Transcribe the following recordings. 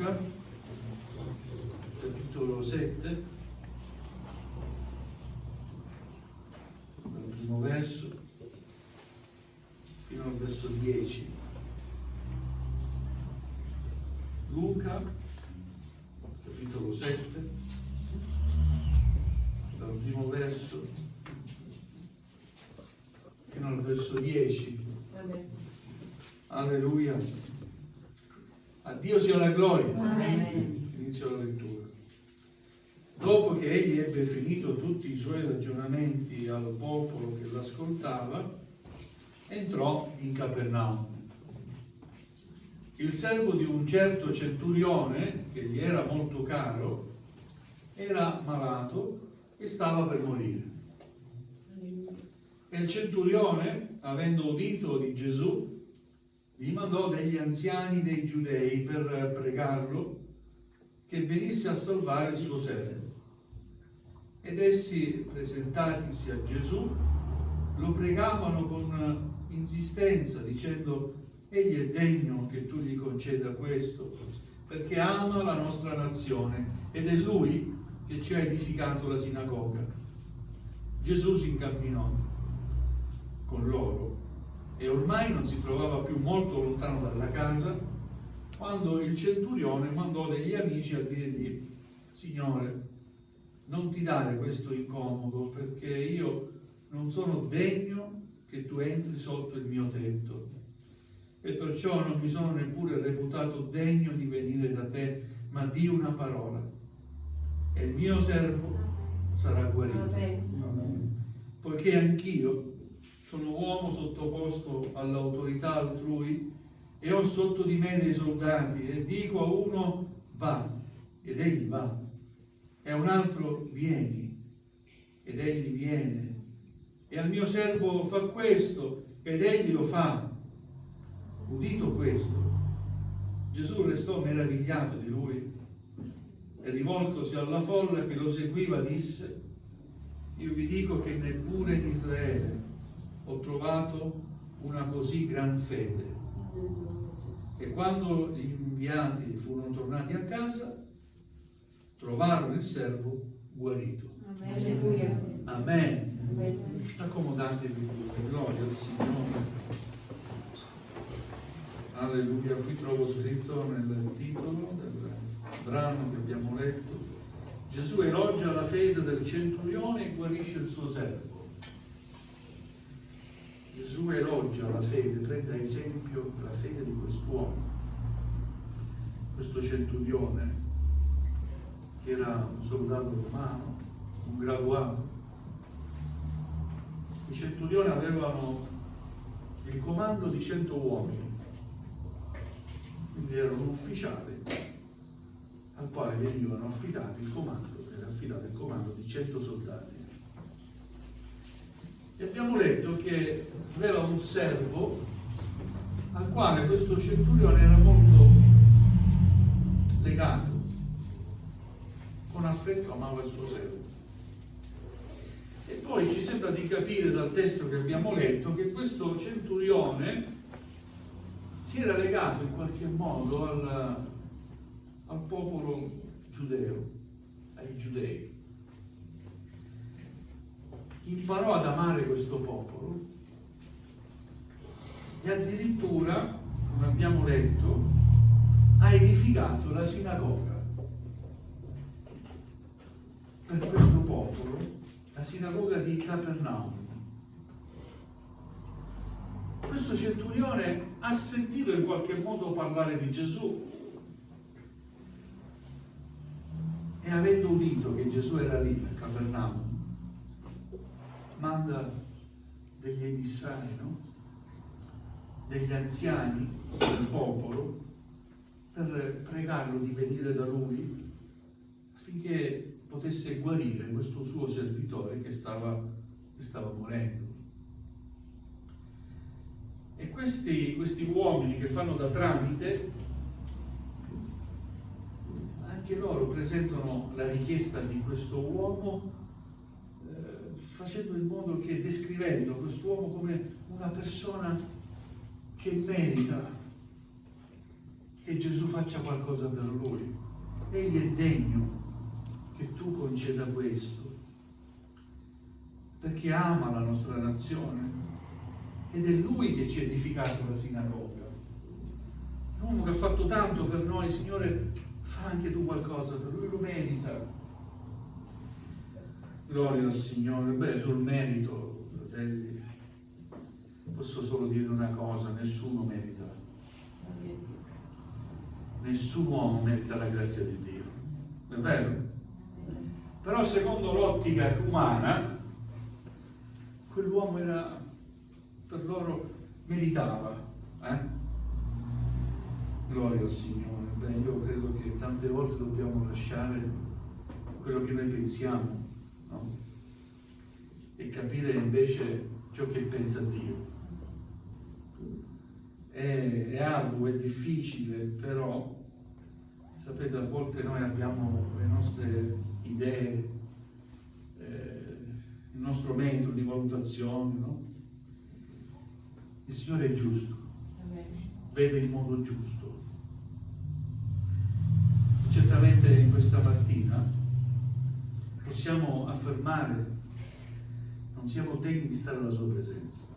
Luca, capitolo 7, dal primo verso fino al verso 10. Luca, capitolo 7, dal primo verso fino al verso 10. Amen. Alleluia. A Dio sia la gloria. Amen. Inizio la lettura. Dopo che egli ebbe finito tutti i suoi ragionamenti al popolo che l'ascoltava, entrò in Capernaum. Il servo di un certo centurione, che gli era molto caro, era malato e stava per morire. E il centurione, avendo udito di Gesù, gli mandò degli anziani dei Giudei per pregarlo che venisse a salvare il suo servo. Ed essi, presentatisi a Gesù, lo pregavano con insistenza, dicendo: egli è degno che tu gli conceda questo, perché ama la nostra nazione ed è lui che ci ha edificato la sinagoga. Gesù si incamminò con loro e ormai non si trovava più molto lontano dalla casa, quando il centurione mandò degli amici a dirgli: Signore, non ti dare questo incomodo, perché io non sono degno che tu entri sotto il mio tetto, e perciò non mi sono neppure reputato degno di venire da te, ma di una parola, e il mio servo sarà guarito. Amen. Poiché anch'io sono uomo sottoposto all'autorità altrui e ho sotto di me dei soldati, e dico a uno: va, ed egli va, e a un altro: vieni, ed egli viene, e al mio servo: fa questo, ed egli lo fa. Udito questo, Gesù restò meravigliato di lui e, rivoltosi alla folla che lo seguiva, disse: io vi dico che neppure in Israele ho trovato una così gran fede. E quando gli inviati furono tornati a casa, trovarono il servo guarito. Alleluia. Amen. Amen. Accomodatevi, gloria al Signore. Alleluia. Qui trovo scritto nel titolo del brano che abbiamo letto: Gesù elogia la fede del centurione e guarisce il suo servo. Gesù elogia la fede, prende ad esempio la fede di quest'uomo, questo centurione, che era un soldato romano, un graduato. I centurioni avevano il comando di 100 uomini, quindi era un ufficiale al quale venivano affidati il comando, era affidato il comando di 100 soldati. E abbiamo letto che aveva un servo al quale questo centurione era molto legato, con affetto amava il suo servo. E poi ci sembra di capire dal testo che abbiamo letto che questo centurione si era legato in qualche modo al popolo giudeo, ai giudei. Imparò ad amare questo popolo e addirittura, come abbiamo letto, ha edificato la sinagoga per questo popolo, la sinagoga di Capernaum. Questo centurione ha sentito in qualche modo parlare di Gesù e, avendo udito che Gesù era lì a Capernaum, manda degli emissari, no? Degli anziani del popolo, per pregarlo di venire da lui affinché potesse guarire questo suo servitore che stava morendo. E questi uomini che fanno da tramite, anche loro presentano la richiesta di questo uomo, facendo in modo che, descrivendo quest'uomo come una persona che merita che Gesù faccia qualcosa per lui. Egli è degno che tu conceda questo, perché ama la nostra nazione ed è Lui che ci ha edificato la sinagoga. L'uomo che ha fatto tanto per noi, Signore, fa anche tu qualcosa per lui, lo merita. Gloria al Signore. Beh, sul merito, fratelli, posso solo dire una cosa: nessuno merita. Nessun uomo merita la grazia di Dio. È vero? Però secondo l'ottica umana, quell'uomo era, per loro, meritava. Gloria al Signore. Beh, io credo che tante volte dobbiamo lasciare quello che noi pensiamo, no? E capire invece ciò che pensa Dio. È arduo, è difficile, però sapete, a volte noi abbiamo le nostre idee, il nostro metodo di valutazione, no? Il Signore è giusto, vede il modo giusto. Certamente in questa mattina possiamo affermare: non siamo degni di stare alla sua presenza.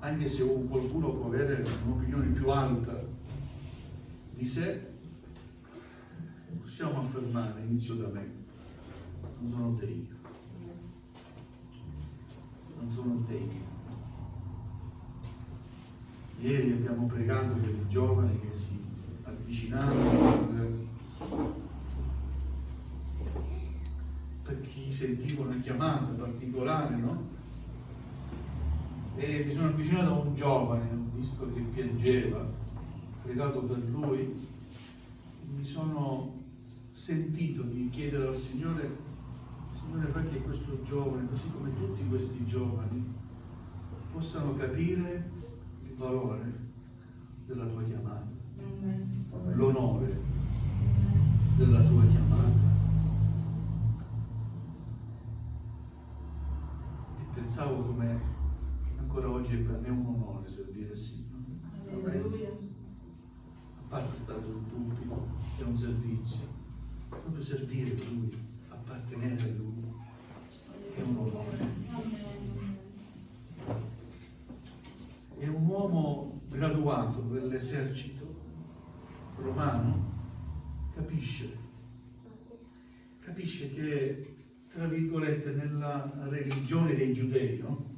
Anche se qualcuno può avere un'opinione più alta di sé, possiamo affermare, inizio da me: non sono degno. Non sono degno. Ieri abbiamo pregato per i giovani che si avvicinavano, per chi sentiva una chiamata particolare, no? E mi sono avvicinato a un giovane, ho visto che piangeva, ho pregato per lui, mi sono sentito di chiedere al Signore: Signore, fai che questo giovane, così come tutti questi giovani, possano capire il valore della tua chiamata, l'onore della tua chiamata. E pensavo come ancora oggi per me è un onore servire il Signore. A parte stare sul pulpito, è un servizio, proprio servire Lui, appartenere a Lui, è un onore. È un uomo graduato dell'esercito romano, capisce che, tra virgolette, nella religione dei giudei, no?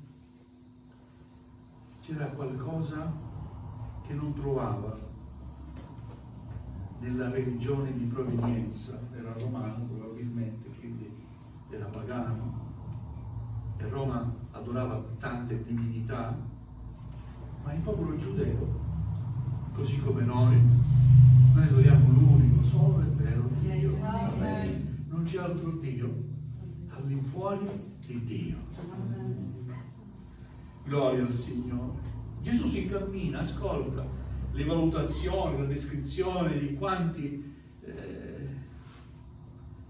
C'era qualcosa che non trovava nella religione di provenienza. Era romano probabilmente, quindi era pagano, e Roma adorava tante divinità, ma il popolo giudeo, così come noi adoriamo l'unico, solo e vero Dio. Non c'è altro Dio all'infuori di Dio. Gloria al Signore. Gesù si incammina, ascolta le valutazioni, la descrizione di quanti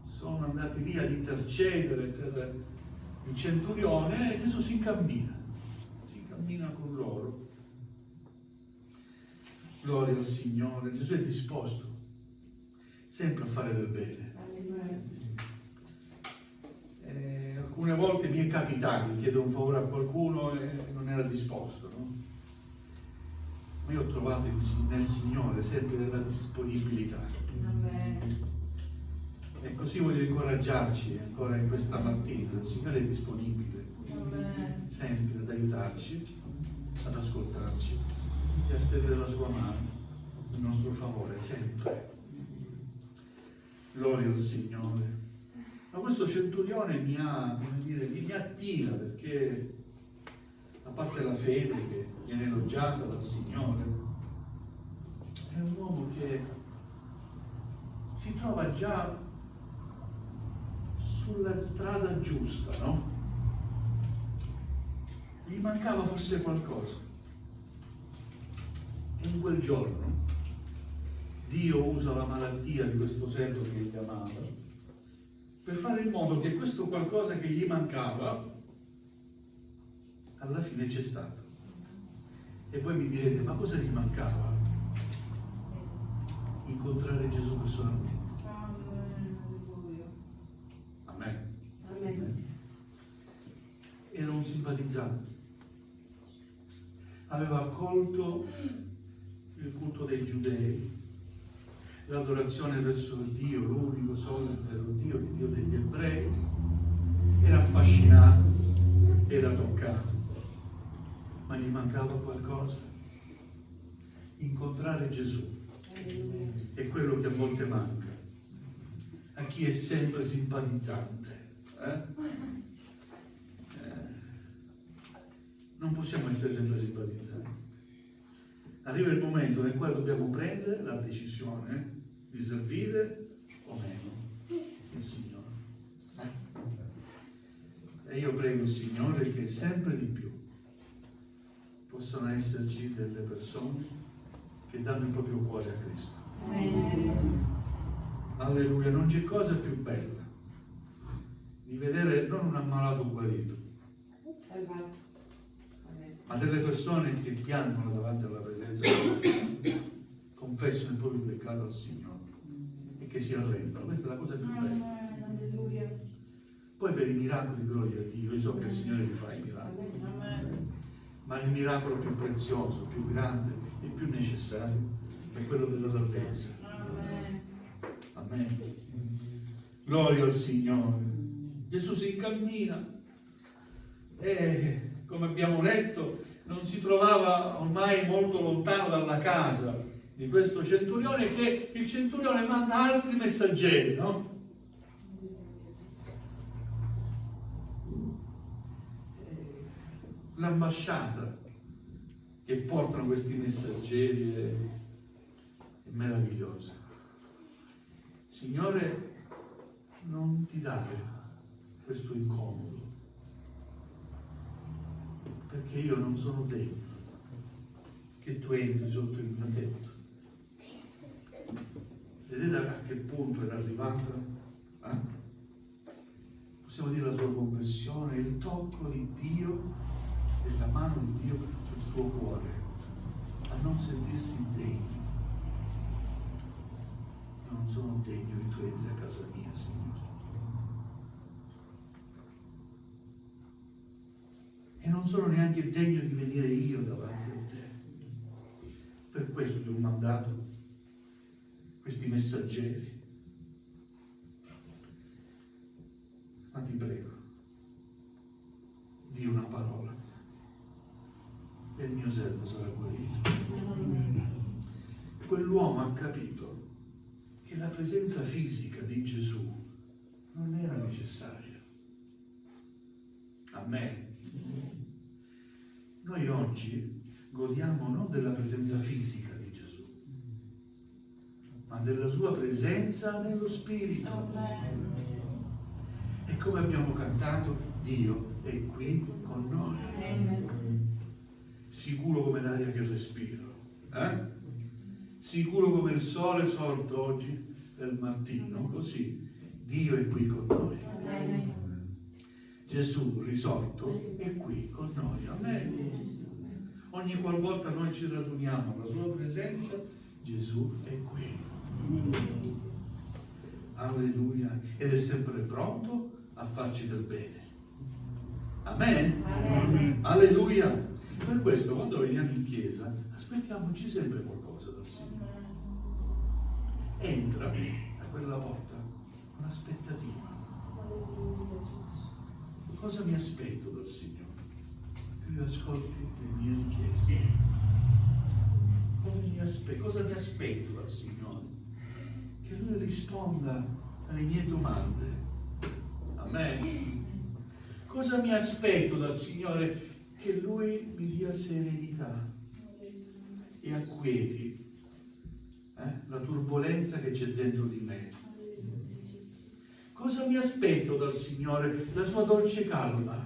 sono andati lì ad intercedere per il centurione, e Gesù si incammina con loro. Gloria al Signore. Gesù è disposto sempre a fare del bene. Alcune volte mi è capitato di chiedere un favore a qualcuno e non era disposto, no? Ma io ho trovato nel Signore sempre della disponibilità. E così voglio incoraggiarci ancora in questa mattina. Il Signore è disponibile sempre ad aiutarci, ad ascoltarci e a stendere la sua mano in nostro favore, sempre. Gloria al Signore. Ma questo centurione mi attira, perché, a parte la fede che viene elogiata dal Signore, è un uomo che si trova già sulla strada giusta, no? Gli mancava forse qualcosa. E in quel giorno Dio usa la malattia di questo servo che gli amava per fare in modo che questo qualcosa che gli mancava alla fine c'è stato. E poi mi direte: ma cosa gli mancava? incontrare Gesù personalmente. Amen. Amen. Amen. Era un simpatizzante. Aveva accolto il culto dei giudei, l'adorazione verso Dio, l'unico solo e vero Dio, il Dio degli ebrei. Era affascinato, era toccato, ma gli mancava qualcosa. Incontrare Gesù è quello che a volte manca a chi è sempre simpatizzante. Non possiamo essere sempre simpatizzanti. Arriva il momento nel quale dobbiamo prendere la decisione di servire o meno il Signore. E io prego il Signore che sempre di più possano esserci delle persone che danno il proprio cuore a Cristo. Amen. Alleluia, non c'è cosa più bella di vedere non un ammalato guarito, Salvato. Amen. ma delle persone che piangono davanti alla presenza di Dio, confessano il proprio peccato al Signore e che si arrendono. Questa è la cosa più bella. Alleluia. Poi per i miracoli, gloria a Dio, io so che il Signore li fa i miracoli, Amen. ma il miracolo più prezioso, più grande e più necessario è quello della salvezza. Amen. Amen. Gloria al Signore. Gesù si incammina e, come abbiamo letto, non si trovava ormai molto lontano dalla casa di questo centurione, che il centurione manda altri messaggeri, no? L'ambasciata che portano questi messaggeri è meravigliosa. Signore, non ti dare questo incomodo, perché io non sono degno che tu entri sotto il mio tetto. Vedete a che punto era arrivata? Possiamo dire la sua conversione, il tocco di Dio, della mano di Dio sul suo cuore, a non sentirsi degno. Non sono degno che tu entri a casa mia, Signore. E non sono neanche degno di venire io davanti a te. Per questo ti ho mandato questi messaggeri. Ma ti prego, di una parola e il mio servo sarà guarito. Quell'uomo ha capito che la presenza fisica di Gesù non era necessaria. Amen. Noi oggi godiamo non della presenza fisica di Gesù, ma della sua presenza nello Spirito. Amen. E come abbiamo cantato, Dio è qui con noi, sicuro come l'aria che respiro, sicuro come il sole sorto oggi del mattino, così Dio è qui con noi. Amen. Gesù risorto è qui con noi. Amen. Ogni qualvolta noi ci raduniamo alla sua presenza, Gesù è qui. Alleluia. Ed è sempre pronto a farci del bene. Amen. Amen. Alleluia. Per questo quando veniamo in chiesa aspettiamoci sempre qualcosa dal Signore. Entra da quella porta con aspettativa. Cosa mi aspetto dal Signore? Che Lui ascolti le mie richieste. Cosa mi aspetto dal Signore? Che Lui risponda alle mie domande. Amen. Cosa mi aspetto dal Signore? Che Lui mi dia serenità e acquieti la turbolenza che c'è dentro di me. Cosa mi aspetto dal Signore? La sua dolce calma,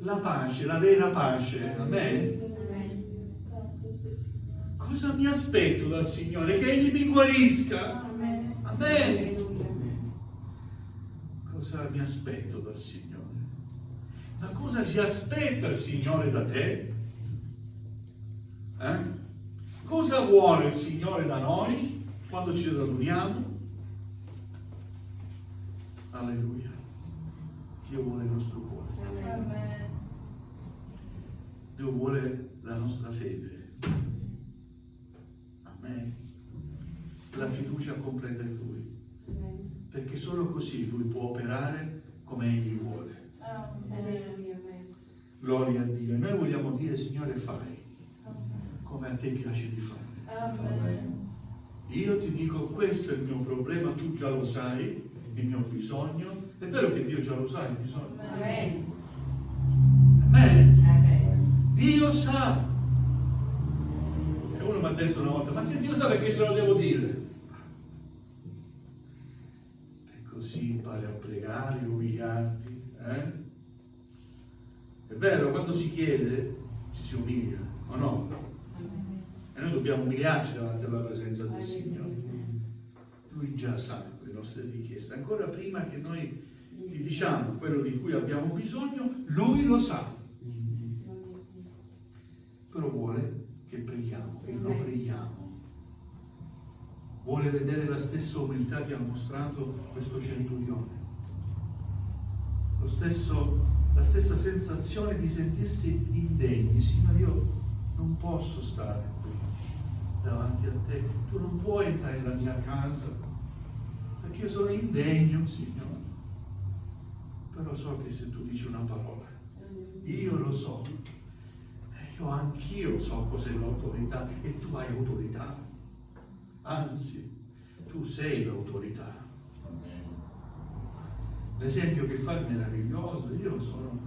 la pace, la vera pace. Amen. Cosa mi aspetto dal Signore? Che Egli mi guarisca. Amen. Cosa mi aspetto dal Signore? Ma cosa si aspetta il Signore da te? Cosa vuole il Signore da noi quando ci raduniamo? Alleluia. Dio vuole il nostro cuore. Amen. Dio vuole la nostra fede. Amen. La fiducia completa in Lui. Perché solo così Lui può operare come Egli vuole. Gloria a Dio. E noi vogliamo dire, Signore, fai come a te piace di fare. Amen. Io ti dico, questo è il mio problema, tu già lo sai, il mio bisogno. È vero che Dio già lo sa il bisogno. Amen. Amen. Amen. Dio sa. E uno mi ha detto una volta, ma se Dio sa perché glielo devo dire? E così impari a pregare, umiliarti. È vero, quando si chiede ci si umilia, o no? E noi dobbiamo umiliarci davanti alla presenza del Signore. Lui già sa le nostre richieste. Ancora prima che noi gli diciamo quello di cui abbiamo bisogno, Lui lo sa. Però vuole che preghiamo, che lo preghiamo. Vuole vedere la stessa umiltà che ha mostrato questo centurione. La stessa sensazione di sentirsi indegni. Signore, io non posso stare qui davanti a te. Tu non puoi entrare nella mia casa perché io sono indegno, Signore. Però so che se tu dici una parola, io lo so. Anch'io so cos'è l'autorità e tu hai autorità. Anzi, tu sei l'autorità. L'esempio che fa è meraviglioso. Io sono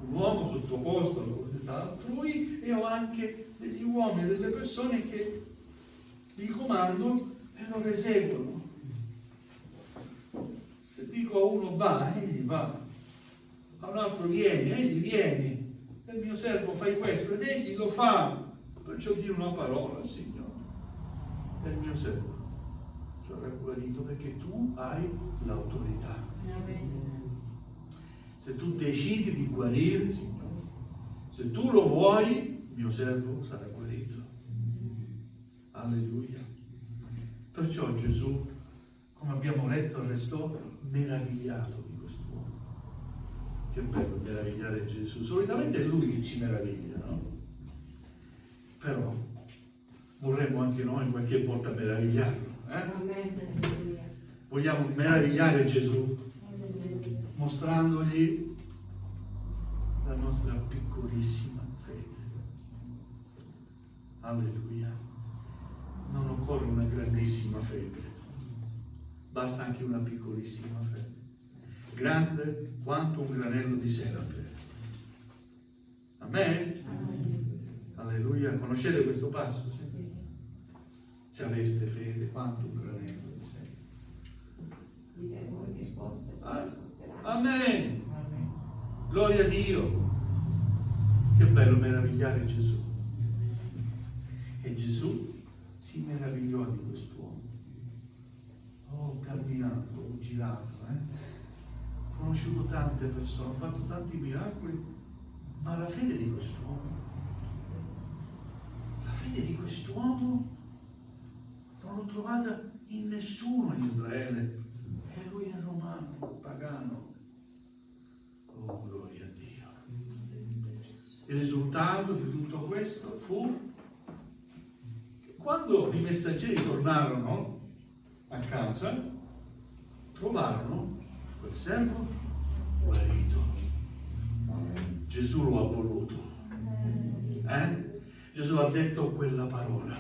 un uomo sottoposto all'autorità altrui e ho anche degli uomini, delle persone che li comando e non eseguono. Se dico a uno va, egli va. A un altro vieni, egli viene. E il mio servo fai questo ed egli lo fa. Perciò dire una parola, Signore. E il mio servo sarà guarito perché tu hai l'autorità. Se tu decidi di guarire, Signore, se tu lo vuoi, il mio servo sarà guarito. Alleluia. Perciò Gesù, come abbiamo letto, restò meravigliato di quest'uomo. Che bello meravigliare Gesù. Solitamente è Lui che ci meraviglia, no? Però vorremmo anche noi qualche volta meravigliarlo. Vogliamo meravigliare Gesù mostrandogli la nostra piccolissima fede. Alleluia. Non occorre una grandissima fede, basta anche una piccolissima fede, grande quanto un granello di senape. Amen? Alleluia. Conoscete questo passo? Sì? Se aveste fede quanto un granello di senape. Amen. Gloria a Dio. Che bello meravigliare Gesù. E Gesù si meravigliò di quest'uomo. Ho camminato, ho girato, ho conosciuto tante persone, ho fatto tanti miracoli, ma la fede di quest'uomo non l'ho trovata in nessuno in Israele. E lui è romano, pagano. Oh, gloria a Dio. Il risultato di tutto questo fu che quando i messaggeri tornarono a casa, trovarono quel servo guarito. Gesù lo ha voluto. Gesù ha detto quella parola.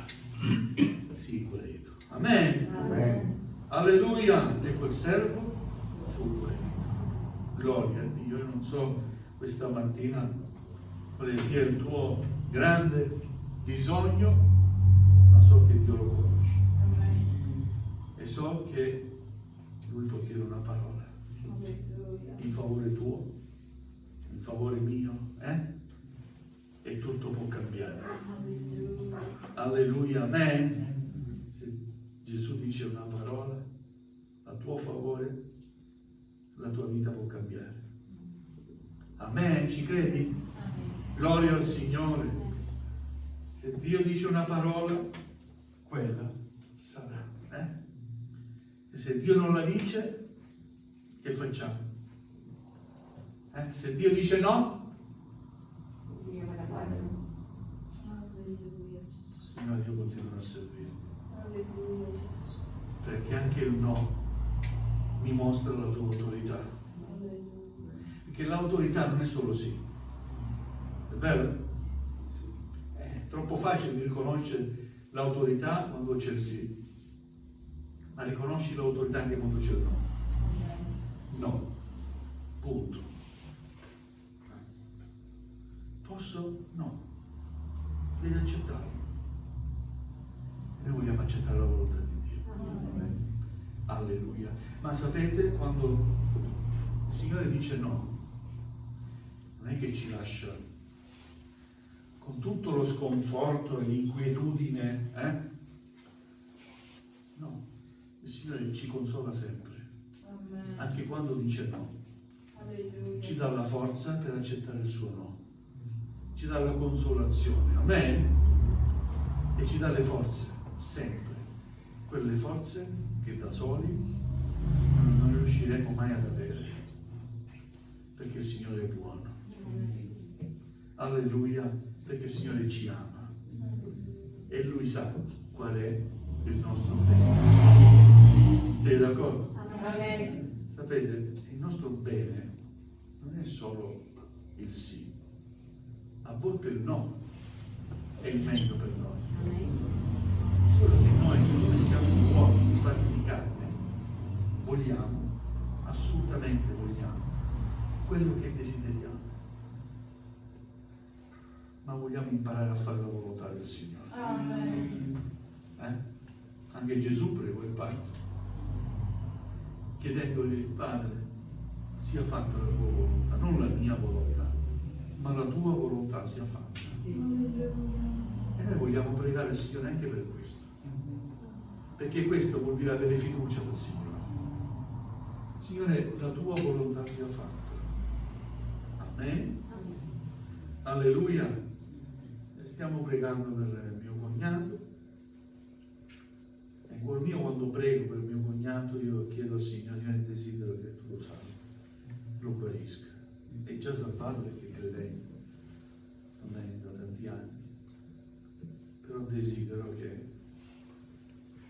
Sì, guarito. Amen. Amen. Alleluia. E quel servo fu guarito. Gloria a Dio. Io non so questa mattina quale sia il tuo grande bisogno, ma so che Dio lo conosce. E so che Lui può dire una parola in favore tuo, in favore mio, e tutto può cambiare. Alleluia, amen. Se Gesù dice una parola a tuo favore, la tua vita può cambiare. Amen, ci credi? Gloria al Signore. Se Dio dice una parola, quella sarà. E se Dio non la dice, che facciamo? Se Dio dice no, Dio me la guarda. Alleluia, Gesù. Signore, io continuo a servire. Alleluia, Gesù. Perché anche il no mi mostra la tua autorità. Alleluia. Perché l'autorità non è solo sì. È vero? È troppo facile riconoscere l'autorità quando c'è il sì. Ma riconosci l'autorità anche quando c'è il no. No. Punto. Posso? No. Devi accettarlo. E noi vogliamo accettare la volontà di Dio. Alleluia. Ma sapete, quando il Signore dice no, non è che ci lascia con tutto lo sconforto e l'inquietudine, No, il Signore ci consola sempre, Amen. anche quando dice no. Alleluia. Ci dà la forza per accettare il suo no, ci dà la consolazione, amen? E ci dà le forze, sempre, quelle forze che da soli non riusciremo mai ad avere, perché il Signore è buono. Alleluia, perché il Signore ci ama e Lui sa qual è il nostro bene. Siete d'accordo? Amen. Sapete, il nostro bene non è solo il sì, a volte il no è il meglio per noi. Solo che noi, siccome siamo uomini fatti di carne, vogliamo, assolutamente vogliamo, quello che desideriamo. Ma vogliamo imparare a fare la volontà del Signore. Amen. Anche Gesù pregò il Padre, chiedendogli: Padre, sia fatta la tua volontà, non la mia volontà, ma la tua volontà sia fatta. E noi vogliamo pregare il Signore anche per questo, perché questo vuol dire avere fiducia nel Signore. Signore, la tua volontà sia fatta. Amen. Alleluia. Stiamo pregando per mio cognato. E col mio, quando prego per mio cognato, io chiedo al Signore: io desidero che tu lo salvi, lo guarisca. È già salvato perché è credente, amen, da tanti anni. Però desidero che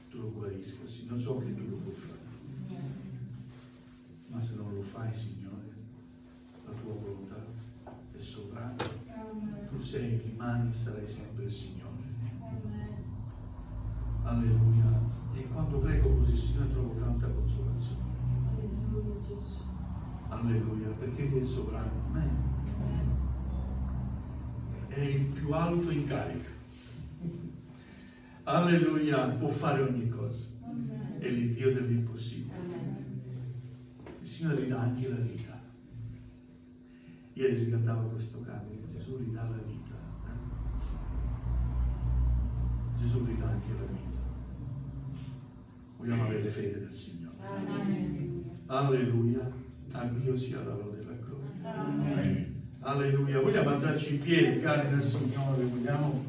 tu lo guarisca, Signore. So che tu lo puoi fare. Ma se non lo fai, Signore, la tua volontà è sovrana. Tu sei, rimani, sarai sempre il Signore. Alleluia. E quando prego così, Signore, trovo tanta consolazione. Alleluia, Gesù. Alleluia, perché Egli è sovrano. Amen. È il più alto in carica. Alleluia, può fare ogni cosa. È il Dio dell'impossibile. Il Signore ridà anche la vita. Ieri si cantava questo canto: Gesù ridà la vita. Sì. Gesù ridà anche la vita. Vogliamo avere fede nel Signore. Alleluia. A Dio sia la lode e la gloria. Alleluia. Vogliamo alzarci in piedi, cari nel Signore. Vogliamo